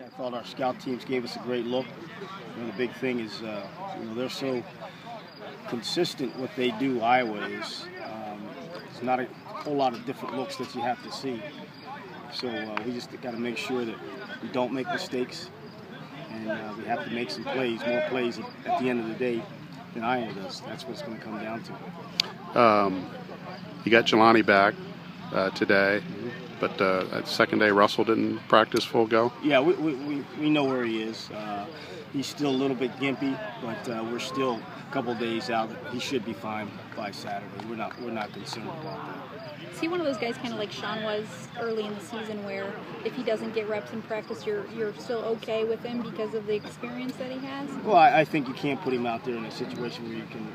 I thought our scout teams gave us a great look. The big thing is, they're so consistent what they do. Iowa is. There's not a whole lot of different looks that you have to see. So we just got to make sure that we don't make mistakes, and we have to make some plays, more plays at the end of the day than Iowa does. That's what it's going to come down to. You got Jelani back today. But second day, Russell didn't practice full go? Yeah, we know where he is. He's still a little bit gimpy, but we're still a couple days out. He should be fine by Saturday. We're not concerned about that. Is he one of those guys kind of like Sean was early in the season where if he doesn't get reps in practice, you're still okay with him because of the experience that he has? Well, I think you can't put him out there in a situation where you can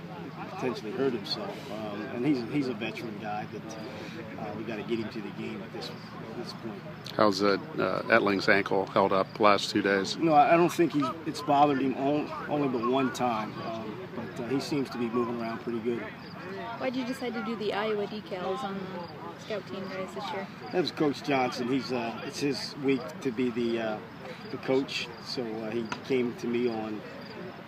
potentially hurt himself. And he's a veteran guy that we got to get him to the game at this point. How's Ettling's ankle held up the last 2 days? I don't think it's bothered him only but one time, but he seems to be moving around pretty good. Why did you decide to do the Iowa decals on the scout team guys this year? That was Coach Johnson. It's his week to be the coach, so he came to me on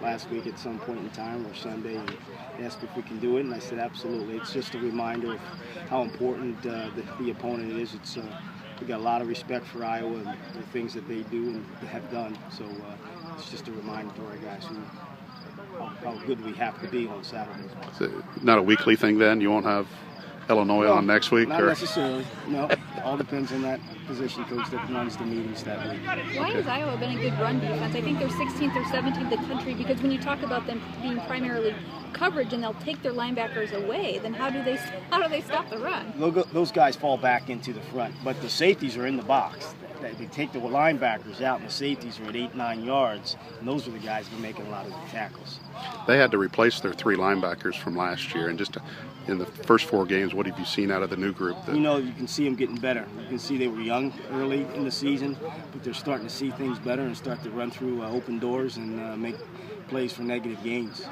last week at some point in time or Sunday and asked if we can do it, and I said absolutely. It's just a reminder of how important the opponent is. We got a lot of respect for Iowa and the things that they do and have done, so it's just a reminder to our guys how good we have to be on Saturdays. So not a weekly thing then? You won't have Illinois on next week? Not necessarily. No, all depends on that position coach that runs the meetings that week. Why has Iowa been a good run defense? I think they're 16th or 17th in the country, because when you talk about them being primarily coverage and they'll take their linebackers away, then how do they stop the run? Those guys fall back into the front, but the safeties are in the box. They take the linebackers out, and the safeties are at 8-9 yards, and those are the guys who are making a lot of the tackles. They had to replace their 3 linebackers from last year, and just in the first 4 games, what have you seen out of the new group? You can see them getting better. You can see they were young early in the season, but they're starting to see things better and start to run through open doors and make plays for negative gains.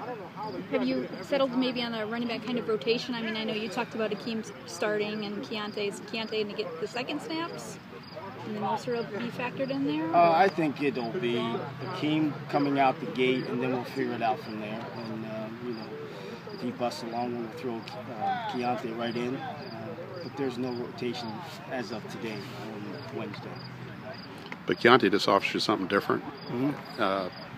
Have you settled maybe on a running back kind of rotation? I mean, I know you talked about Akeem starting and Keontae to get the second snaps, and then Mercer will be factored in there? I think it'll be Akeem coming out the gate, and then we'll figure it out from there. And if he busts along, we'll throw Keontae right in. But there's no rotation as of today on Wednesday. But Keontae just offers you something different,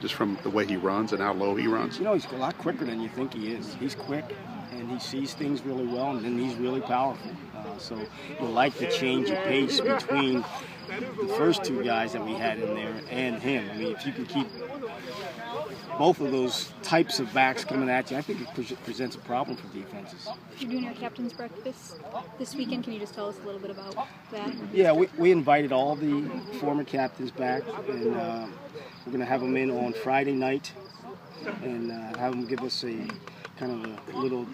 just from the way he runs and how low he runs. He's a lot quicker than you think he is. He's quick, and he sees things really well, and then he's really powerful. So you like the change of pace between the first 2 guys that we had in there and him. I mean, if you can keep both of those types of backs coming at you, I think it presents a problem for defenses. You're doing our captain's breakfast this weekend. Can you just tell us a little bit about that? Yeah, we invited all the former captains back, and we're going to have them in on Friday night and have them give us a kind of a little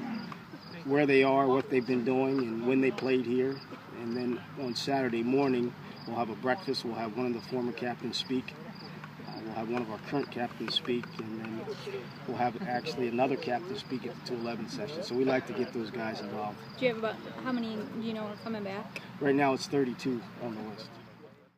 where they are, what they've been doing, and when they played here. And then on Saturday morning, we'll have a breakfast. We'll have one of the former captains speak. We'll have one of our current captains speak, and then we'll have actually another captain speak at the 211 session. So we like to get those guys involved. Do you have about how many are coming back? Right now it's 32 on the list.